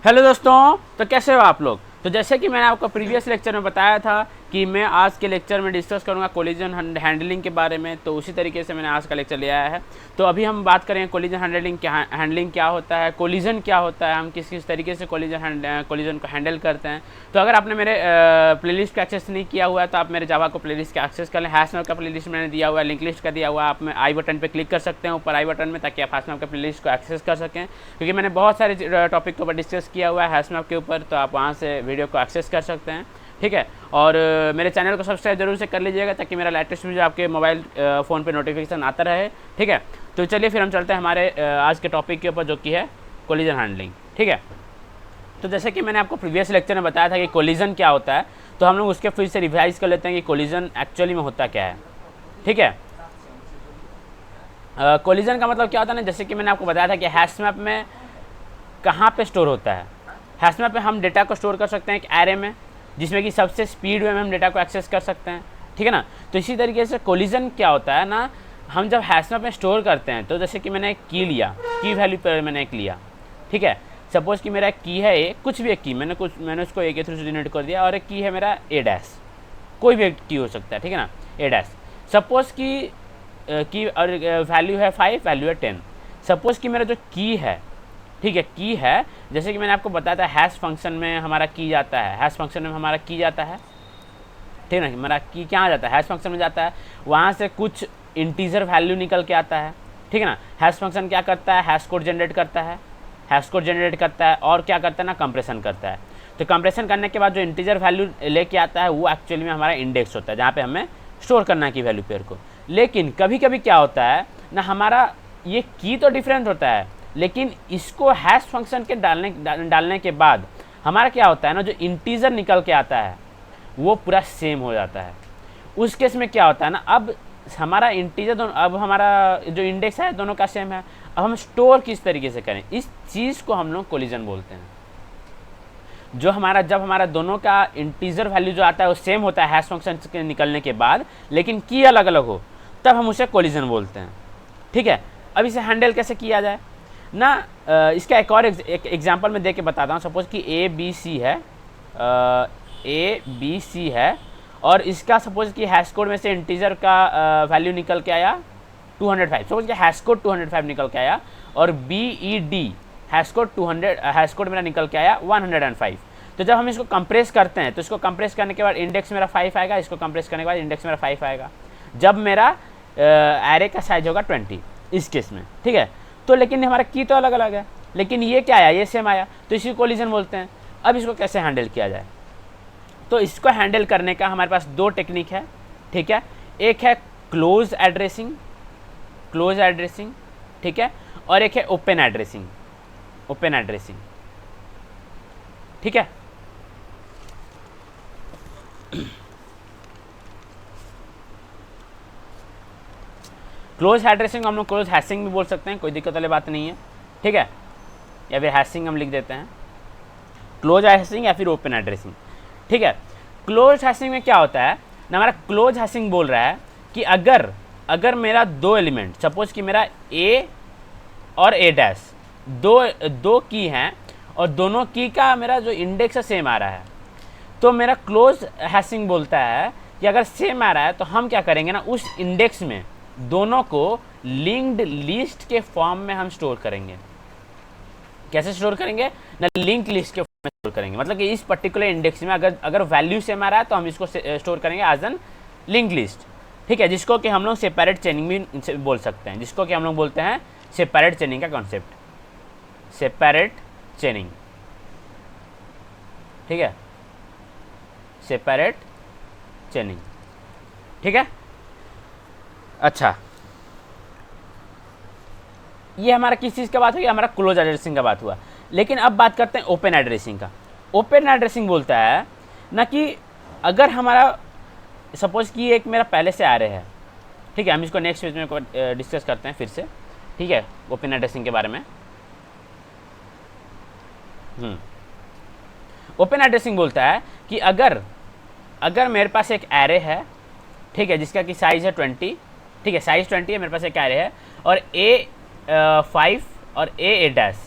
Hello दोस्तों, तो कैसे हो आप लोग। तो जैसे कि मैंने आपको प्रीवियस लेक्चर में बताया था कि मैं आज के लेक्चर में डिस्कस करूंगा कोलिजन हैंडलिंग के बारे में, तो उसी तरीके से मैंने आज का लेक्चर ले आया है। तो अभी हम बात करेंगे कोलिजन हैंडलिंग क्या होता है, कोलिजन क्या होता है, हम किस किस तरीके से कोलिजन को हैंडल करते हैं। तो अगर आपने मेरे प्लेलिस्ट का एक्सेस नहीं किया हुआ है तो आप मेरे जावा को प्लेलिस्ट का एक्सेस कर लें। हैशमैप का प्लेलिस्ट मैंने दिया हुआ है, लिंक लिस्ट का दिया हुआ है, आप में आई बटन पर क्लिक कर सकते हैं ऊपर आई बटन में, ताकि आप हैशमैप का प्लेलिस्ट को एक्सेस कर सकें, क्योंकि मैंने बहुत सारे टॉपिक के ऊपर डिस्कस किया हुआ है हैशमैप के ऊपर, तो आप वहाँ से वीडियो को एक्सेस कर सकते हैं। ठीक है, और मेरे चैनल को सब्सक्राइब जरूर से कर लीजिएगा ताकि मेरा लेटेस्ट वीडियो आपके मोबाइल फ़ोन पे नोटिफिकेशन आता रहे। ठीक है, तो चलिए फिर हम चलते हैं हमारे आज के टॉपिक के ऊपर, जो कि है कोलिजन हैंडलिंग। ठीक है, तो जैसे कि मैंने आपको प्रीवियस लेक्चर में बताया था कि कोलिजन क्या होता है, तो हम लोग उसके फिर से रिवाइज कर लेते हैं कि कोलिजन एक्चुअली में होता क्या है। ठीक है, कोलिजन का मतलब क्या होता है ना, जैसे कि मैंने आपको बताया था कि हैशमैप में कहाँ पे स्टोर होता है। हैशमैप में हम डेटा को स्टोर कर सकते हैं एक एरे में, जिसमें कि सबसे स्पीड में हम डेटा को एक्सेस कर सकते हैं। ठीक है ना, तो इसी तरीके से कोलिजन क्या होता है ना, हम जब हैशमैप में स्टोर करते हैं, तो जैसे कि मैंने एक की लिया, की वैल्यू पर मैंने एक लिया। ठीक है, सपोज कि मेरा एक की है ए, कुछ भी एक की, मैंने उसको ए के थ्रू से डिनोट कर दिया, और एक की है मेरा ए डैश, कोई भी एक की हो सकता है। ठीक है ना, ए डैश। सपोज की और वैल्यू है 5, वैल्यू है 10। सपोज कि मेरा जो की है, ठीक है, की है, जैसे कि मैंने आपको बताया था हैश फंक्शन में हमारा की जाता है, हैश फंक्शन में हमारा की जाता है। ठीक है ना, हमारा की क्या जाता है, हैश फंक्शन में जाता है, वहाँ से कुछ इंटीजर वैल्यू निकल के आता है। ठीक है ना, हैश फंक्शन क्या करता है, हैश कोड जनरेट करता है, हैश कोड जनरेट करता है, और क्या करता है ना, कंप्रेशन करता है। तो कंप्रेशन करने के बाद जो इंटीजर वैल्यू लेके आता है वो एक्चुअली में हमारा इंडेक्स होता है, जहाँ पे हमें स्टोर करना है की वैल्यू पेयर को। लेकिन कभी कभी क्या होता है ना, हमारा ये की तो डिफरेंट होता है, लेकिन इसको हैश फंक्शन के डालने के बाद हमारा क्या होता है ना, जो इंटीजर निकल के आता है वो पूरा सेम हो जाता है। उस केस में क्या होता है ना, अब हमारा इंटीजर दोनों, अब हमारा जो इंडेक्स है दोनों का सेम है, अब हम स्टोर किस तरीके से करें, इस चीज़ को हम लोग कोलिजन बोलते हैं। जो हमारा, जब हमारा दोनों का इंटीजर वैल्यू जो आता है वो सेम होता है हैश फंक्शन के निकलने के बाद, लेकिन की अलग अलग हो, तब हम उसे कोलिजन बोलते हैं। ठीक है, अब इसे हैंडल कैसे किया जाए ना, इसका एक और एग्जांपल मैं दे के बताता हूँ। सपोज कि ए बी सी है, ए बी सी है, और इसका सपोज कि हैश कोड में से इंटीजर का वैल्यू निकल के आया 205। सपोज कि हैश कोड 205 निकल के आया, और B E D hash code 200, hash code मेरा निकल के आया 105। तो जब हम इसको कंप्रेस करते हैं, तो इसको कंप्रेस करने के बाद इंडेक्स मेरा 5 आएगा, इसको कंप्रेस करने के बाद इंडेक्स मेरा 5 आएगा, जब मेरा एरे का साइज होगा 20 इस केस में। ठीक है, तो लेकिन हमारा की तो अलग अलग है, लेकिन ये क्या आया, ये सेम आया, तो इसी कोलिजन बोलते हैं। अब इसको कैसे हैंडल किया जाए, तो इसको हैंडल करने का हमारे पास दो टेक्निक है। ठीक है, एक है क्लोज एड्रेसिंग, क्लोज एड्रेसिंग, ठीक है, और एक है ओपन एड्रेसिंग, ओपन एड्रेसिंग। ठीक है, क्लोज एड्रेसिंग हम लोग क्लोज हैशिंग भी बोल सकते हैं, कोई दिक्कत वाली बात नहीं है। ठीक है, या फिर हैशिंग हम लिख देते हैं, क्लोज हैशिंग या फिर ओपन एड्रेसिंग। ठीक है, क्लोज हैशिंग में क्या होता है ना, हमारा क्लोज हैशिंग बोल रहा है कि अगर मेरा दो एलिमेंट, सपोज कि मेरा ए और ए डैश दो की हैं, और दोनों की का मेरा जो इंडेक्स है सेम आ रहा है, तो मेरा क्लोज हैशिंग बोलता है कि अगर सेम आ रहा है तो हम क्या करेंगे ना, उस इंडेक्स में दोनों को लिंक्ड लिस्ट के फॉर्म में हम स्टोर करेंगे। कैसे स्टोर करेंगे ना, लिंक लिस्ट के फॉर्म में स्टोर करेंगे। मतलब कि इस पर्टिकुलर इंडेक्स में अगर वैल्यू सेम आ रहा है तो हम इसको स्टोर करेंगे एज एन लिंक लिस्ट। ठीक है, जिसको कि हम लोग सेपरेट चेनिंग भी बोल सकते हैं, जिसको कि हम लोग बोलते हैं सेपरेट चेनिंग का कॉन्सेप्ट, सेपरेट चेनिंग। ठीक है, सेपरेट चेनिंग। ठीक है, अच्छा, ये हमारा किस चीज़ का बात हुई, हमारा क्लोज एड्रेसिंग का बात हुआ। लेकिन अब बात करते हैं ओपन एड्रेसिंग का। ओपन एड्रेसिंग बोलता है ना कि अगर हमारा सपोज कि एक मेरा पहले से आ रहे हैं, ठीक है, हम इसको नेक्स्ट पेज में डिस्कस करते हैं फिर से। ठीक है, ओपन एड्रेसिंग के बारे में। ओपन एड्रेसिंग बोलता है कि अगर मेरे पास एक एरे है, ठीक है, जिसका कि साइज है 20, ठीक है, साइज 20 है, मेरे पास एक एरे है, और ए 5 और ए डैश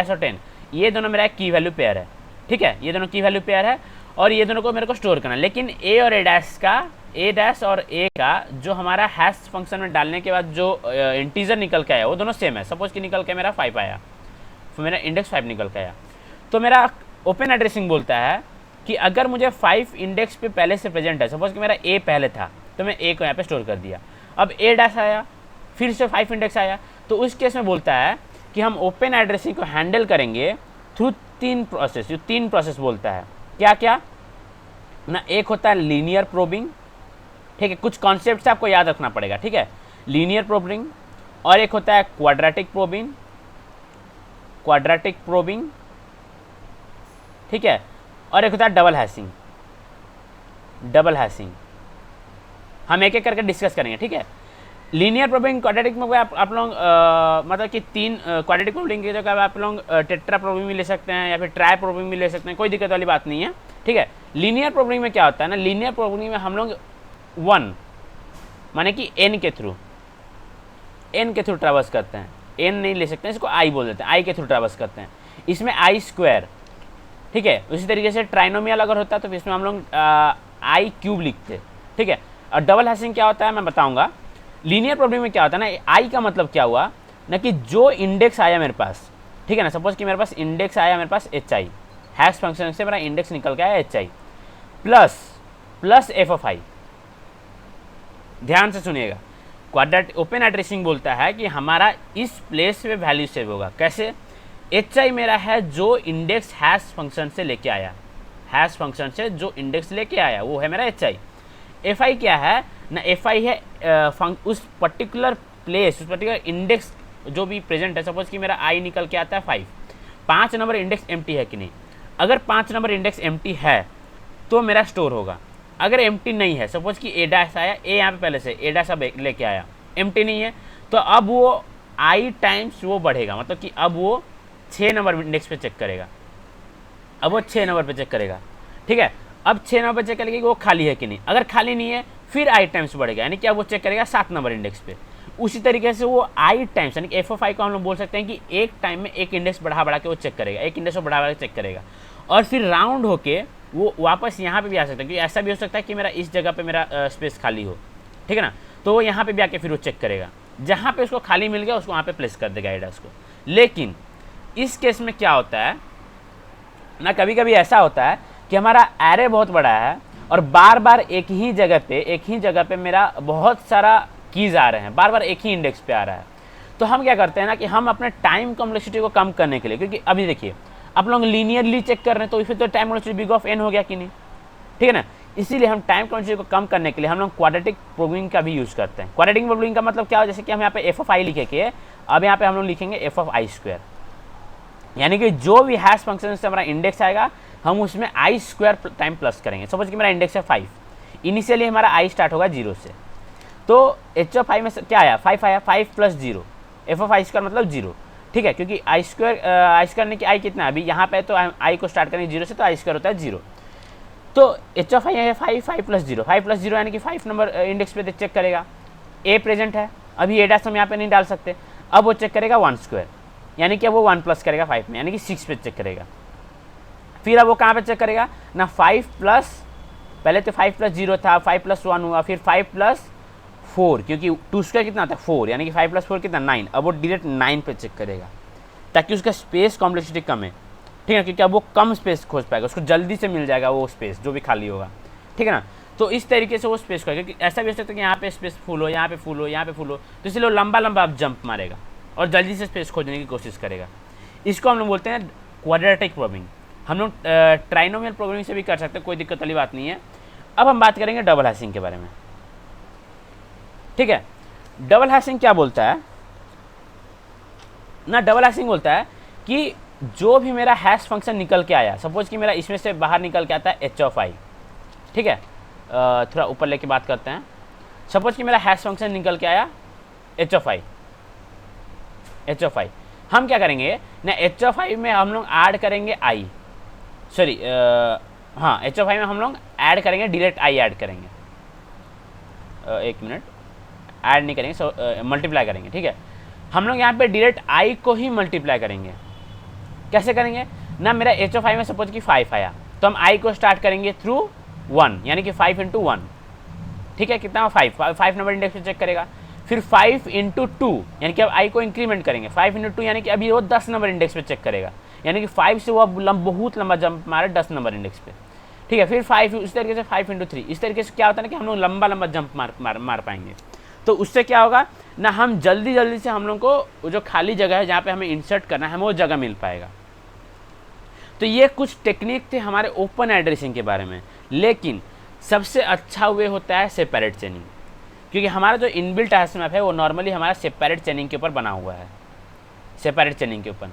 और 10, ये दोनों मेरा एक की वैल्यू पेयर है, ठीक है, ये दोनों की वैल्यू पेयर है और ये दोनों को मेरे को स्टोर करना है। लेकिन ए और ए डैश और ए का जो हमारा हैश फंक्शन में डालने के बाद जो इंटीजर निकल के आया वो दोनों सेम है। सपोज कि निकल के मेरा 5 आया, तो मेरा इंडेक्स 5 निकल के आया, तो मेरा ओपन एड्रेसिंग बोलता है कि अगर मुझे 5 इंडेक्स पे पहले से प्रेजेंट है, सपोज कि मेरा ए पहले था तो मैं ए को यहाँ पे स्टोर कर दिया, अब ए डैश आया, फिर से 5 इंडेक्स आया, तो उस केस में बोलता है कि हम ओपन एड्रेसिंग को हैंडल करेंगे थ्रू 3 प्रोसेस। जो 3 प्रोसेस बोलता है क्या क्या ना, एक होता है लीनियर प्रोबिंग, ठीक है, कुछ कॉन्सेप्ट आपको याद रखना पड़ेगा, ठीक है, लीनियर प्रोबिंग, और एक होता है क्वाड्रेटिक प्रोबिंग, ठीक है, और एक होता है डबल हैशिंग। हम एक एक करके डिस्कस करेंगे, ठीक है। लीनियर प्रोबिंग क्वाड्रेटिक में आप लोग मतलब कि 3 क्वाड्रेटिक प्रोबिंग की जगह आप लोग टेट्रा प्रोबिंग भी ले सकते हैं या फिर ट्राई प्रोबिंग भी ले सकते हैं, कोई दिक्कत वाली बात नहीं है, ठीक है। लीनियर प्रोबिंग में क्या होता है ना, लीनियर प्रोबिंग में हम लोग 1 माने कि n के थ्रू ट्रैवर्स करते हैं, n नहीं ले सकते हैं, इसको i बोल देते हैं, i के थ्रू ट्रैवर्स करते हैं, इसमें i स्क्वायर, ठीक है। उसी तरीके से ट्राइनोमियल अगर होता है तो इसमें हम लोग i क्यूब लिखते, ठीक है। और डबल हैशिंग क्या होता है मैं बताऊंगा। लीनियर प्रोबिंग में क्या होता है ना, i का मतलब क्या हुआ ना कि जो इंडेक्स आया मेरे पास, ठीक है ना, सपोज कि मेरे पास इंडेक्स आया मेरे पास hi, हैश फंक्शन से मेरा इंडेक्स निकल के आया hi प्लस एफ ऑफ आई। ध्यान से सुनिएगा, क्वाड्रेटिक ओपन एड्रेसिंग बोलता है कि हमारा इस प्लेस पे वैल्यू सेव होगा, कैसे, hi मेरा है जो इंडेक्स हैश फंक्शन से लेके आया, हैश फंक्शन से जो इंडेक्स लेके आया वो है मेरा hi। fi क्या है ना, fi है उस पर्टिकुलर प्लेस, उस पर्टिकुलर इंडेक्स जो भी प्रेजेंट है। सपोज कि मेरा i निकल के आता है 5 नंबर इंडेक्स एम्प्टी है कि नहीं, अगर 5 नंबर इंडेक्स एम्प्टी है तो मेरा स्टोर होगा। अगर एम्प्टी नहीं है, सपोज कि ए डैश आया, ए यहाँ पे पहले से ए डैश अब लेके आया, एम्प्टी नहीं है, तो अब वो i टाइम्स वो बढ़ेगा, मतलब कि अब वो 6 नंबर इंडेक्स पे चेक करेगा, अब वो 6 नंबर पे चेक करेगा, ठीक है। अब 6 नंबर पे चेक करेगा कि वो खाली है कि नहीं, अगर खाली नहीं है फिर i टाइम्स बढ़ेगा, यानी कि अब वो चेक करेगा 7 नंबर इंडेक्स पे। उसी तरीके से वो i टाइम्स यानी कि एफ ऑफ आई को हम लोग बोल सकते हैं कि एक टाइम में एक इंडेक्स बढ़ा के वो चेक करेगा, एक इंडेक्स को बढ़ा के चेक करेगा, और फिर राउंड होके वो वापस यहाँ पे भी आ सकता है, क्योंकि ऐसा भी हो सकता है कि मेरा इस जगह पे मेरा स्पेस खाली हो, ठीक है ना, तो वो यहाँ पे भी आके फिर वो चेक करेगा, जहाँ पे उसको खाली मिल गया उसको वहाँ पे प्लेस कर देगा एडस को। लेकिन इस केस में क्या होता है ना, कभी कभी ऐसा होता है कि हमारा एरे बहुत बड़ा है और बार बार एक ही जगह पे मेरा बहुत सारा कीज आ रहे हैं, बार बार एक ही इंडेक्स पे आ रहा है, तो हम क्या करते हैं ना कि हम अपने टाइम कॉम्प्लेक्सिटी को कम करने के लिए, क्योंकि अभी देखिए आप लोग लीनियरली चेक कर रहे हैं तो फिर तो time complexity big of n हो गया कि नहीं, ठीक है ना, इसीलिए हम टाइम कॉम्प्लेक्सिटी को कम करने के लिए हम लोग क्वाड्रेटिक प्रोबिंग का भी यूज़ करते हैं। क्वाड्रेटिक प्रोबिंग का मतलब क्या हो, जैसे कि हम यहाँ पे एफ ऑफ आई लिखेंगे, अब यहाँ पे हम लोग लिखेंगे एफ ऑफ आई स्क्वायर, यानी कि जो भी हैश फंक्शन से हमारा इंडेक्स आएगा हम उसमें आई स्क्वायर टाइम प्लस करेंगे। सपोज कि मेरा इंडेक्स है 5, इनिशियली हमारा आई स्टार्ट होगा 0 से, तो एच ऑफ आई में क्या आया 5 आया, 5 plus 0, F of I square मतलब 0, ठीक है, क्योंकि आई स्क्वायर ने कि आई कितना है अभी यहाँ पे, तो आई को स्टार्ट करेंगे 0 से, तो आई स्क्वायर होता है 0, तो एच ऑफ आई है 5 प्लस 0, 5 प्लस 0 यानी कि 5 नंबर इंडेक्स पे चेक करेगा, ए प्रेजेंट है, अभी ए डैश हम यहाँ पे नहीं डाल सकते, अब वो चेक करेगा 1 स्क्वायर, यानी कि वो 1 प्लस करेगा 5 में, यानी कि 6 पे चेक करेगा। फिर अब वो कहाँ पे चेक करेगा ना, 5 प्लस, पहले तो 5 प्लस 0 था, 5 प्लस 1 हुआ, फिर 5 प्लस 4, क्योंकि 2 स्क्वायर कितना था 4, यानी कि 5 प्लस 4 कितना 9, अब वो डायरेक्ट 9 पे चेक करेगा, ताकि उसका स्पेस कॉम्प्लेक्सिटी कम है, ठीक है, क्योंकि अब वो कम स्पेस खोज पाएगा, उसको जल्दी से मिल जाएगा वो स्पेस जो भी खाली होगा, ठीक है ना, तो इस तरीके से वो स्पेस खोजेगा, क्योंकि ऐसा भी हो सकता है कि यहाँ पे स्पेस फुल हो, यहाँ पे फुल हो, यहाँ पे फुल हो, तो इसलिए वो लंबा लंबा अब जंप मारेगा और जल्दी से स्पेस खोजने की कोशिश करेगा। इसको हम लोग बोलते हैं क्वाड्रेटिक प्रोबिंग। हम लोग ट्राइनोमियल प्रोग्रामिंग से भी कर सकते हैं, कोई दिक्कत वाली बात नहीं है। अब हम बात करेंगे डबल हैशिंग के बारे में, ठीक है। डबल हैशिंग क्या बोलता है ना, डबल हैशिंग बोलता है कि जो भी मेरा हैश फंक्शन निकल के आया, सपोज कि मेरा इसमें से बाहर निकल के आता है एच ऑफ आई, ठीक है, थोड़ा ऊपर लेके बात करते हैं। सपोज कि मेरा हैश फंक्शन निकल के आया एच ऑफ आई, हम क्या करेंगे ना, एच ऑफ आई में हम लोग ऐड करेंगे आई, सॉरी हाँ, एच ऑफ आई में हम लोग ऐड करेंगे, डायरेक्ट आई ऐड करेंगे, एक मिनट, ऐड नहीं करेंगे, मल्टीप्लाई करेंगे, ठीक है। हम लोग यहाँ पे डायरेक्ट आई को ही मल्टीप्लाई करेंगे, कैसे करेंगे ना, मेरा एच ऑफ आई में सपोज कि 5 आया, तो हम आई को स्टार्ट करेंगे थ्रू 1, यानी कि 5 × 1, ठीक है, कितना 5 नंबर इंडेक्स पे चेक करेगा। फिर 5 × 2, यानी कि अब आई को इंक्रीमेंट करेंगे, 5 × 2 यानी कि अभी वो 10 नंबर इंडेक्स पे चेक करेगा, यानी कि 5 से वो बहुत लंबा जंप मारे 10 नंबर इंडेक्स पे, ठीक है। फिर 5 इस तरीके से 5 × 3, इस तरीके से क्या होता है ना कि हम लोग लंबा जंप मार पाएंगे। तो उससे क्या होगा ना, हम जल्दी से हम लोग को जो खाली जगह है जहाँ पे हमें इंसर्ट करना है, हमें वो जगह मिल पाएगा। तो ये कुछ टेक्निक थे हमारे ओपन एड्रेसिंग के बारे में, लेकिन सबसे अच्छा वे होता है सेपरेट चेनिंग, क्योंकि हमारा जो इनबिल्ट हैश मैप है वो नॉर्मली हमारा सेपरेट चेनिंग के ऊपर बना हुआ है, सेपरेट चेनिंग के ऊपर,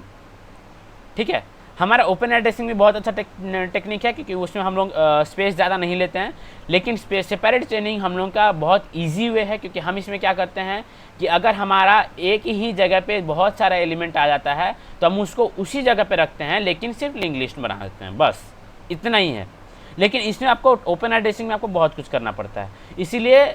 ठीक है। हमारा ओपन एड्रेसिंग भी बहुत अच्छा टेक्निक है, क्योंकि उसमें हम लोग स्पेस ज़्यादा नहीं लेते हैं, लेकिन सेपरेट चेनिंग हम लोग का बहुत इजी वे है, क्योंकि हम इसमें क्या करते हैं कि अगर हमारा एक ही जगह पे बहुत सारा एलिमेंट आ जाता है तो हम उसको उसी जगह पे रखते हैं, लेकिन सिर्फ लिंक लिस्ट बना देते हैं, बस इतना ही है। लेकिन इसमें आपको ओपन एड्रेसिंग में आपको बहुत कुछ करना पड़ता है, इसीलिए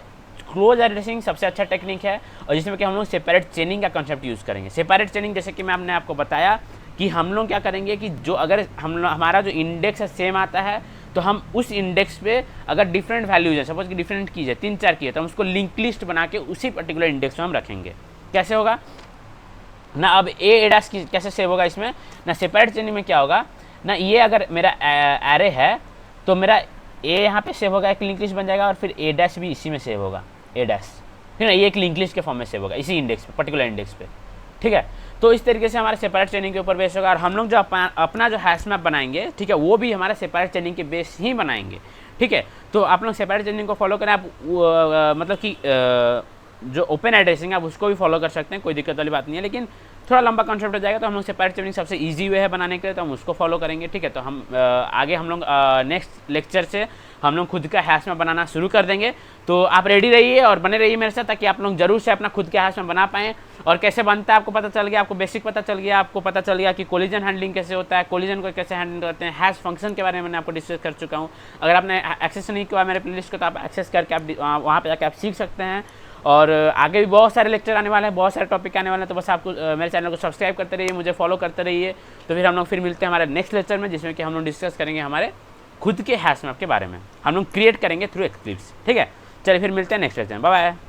क्लोज एड्रेसिंग सबसे अच्छा टेक्निक है, और जिसमें कि हम लोग सेपरेट चेनिंग का कॉन्सेप्ट यूज़ करेंगे। सेपरेट चेनिंग जैसे कि मैंने आपको बताया कि हम लोग क्या करेंगे कि जो अगर हमारा जो इंडेक्स है सेम आता है, तो हम उस इंडेक्स पे अगर डिफरेंट वैल्यूज है, सपोज कि डिफरेंट कीज है 3-4 की है, तो हम उसको लिंक लिस्ट बना के उसी पर्टिकुलर इंडेक्स में हम रखेंगे। कैसे होगा ना, अब ए डैश की कैसे सेव होगा इसमें ना, सेपरेट चेनिंग में क्या होगा ना, ये अगर मेरा एरे है तो मेरा ए यहाँ पे सेव होगा, एक लिंक लिस्ट बन जाएगा, और फिर ए डैश भी इसी में सेव होगा, ए डैश, फिर ना ये एक लिंक लिस्ट के फॉर्म में सेव होगा इसी इंडेक्स पे, पर्टिकुलर इंडेक्स पे, ठीक है। तो इस तरीके से हमारे सेपरेट चेनिंग के ऊपर बेस होगा, और हम लोग जो अपना जो हैश मैप बनाएंगे, ठीक है, वो भी हमारे सेपरेट चेनिंग के बेस ही बनाएंगे, ठीक है। तो आप लोग सेपरेट चेनिंग को फॉलो करें, आप मतलब कि जो ओपन एड्रेसिंग है आप उसको भी फॉलो कर सकते हैं, कोई दिक्कत वाली बात नहीं है, लेकिन थोड़ा लंबा कॉन्सेप्ट हो जाएगा। तो हम लोग सेपरेट चेनिंग सबसे इजी वे है बनाने के लिए, तो हम उसको फॉलो करेंगे, ठीक है। तो हम आगे हम लोग नेक्स्ट लेक्चर से हम लोग खुद का हैश मैप बनाना शुरू कर देंगे। तो आप रेडी रहिए और बने रहिए मेरे साथ, ताकि आप लोग जरूर से अपना खुद का हैश मैप बना पाएँ। और कैसे बनता है आपको पता चल गया, आपको बेसिक पता चल गया, आपको पता चल गया कि कोलिजन हैंडलिंग कैसे होता है, कोलिजन को कैसे हैंडल करते हैं, हैश फंक्शन के बारे में मैंने आपको डिस्कस कर चुका हूँ। अगर आपने एक्सेस नहीं किया मेरे प्लेलिस्ट को, तो आप एक्सेस करके आप वहाँ पर जाकर आप सीख सकते हैं। और आगे भी बहुत सारे लेक्चर आने वाले हैं, बहुत सारे टॉपिक आने वाले हैं, तो बस आपको मेरे चैनल को सब्सक्राइब करते रहिए, मुझे फॉलो करते रहिए। तो फिर हम लोग फिर मिलते हैं हमारे नेक्स्ट लेक्चर में, जिसमें कि हम लोग डिस्कस करेंगे हमारे खुद के हैश मैप के बारे में, हम लोग क्रिएट करेंगे थ्रू एक्लिप्स, ठीक है। चलिए फिर मिलते हैं नेक्स्ट लेक्चर में, बाय बाय।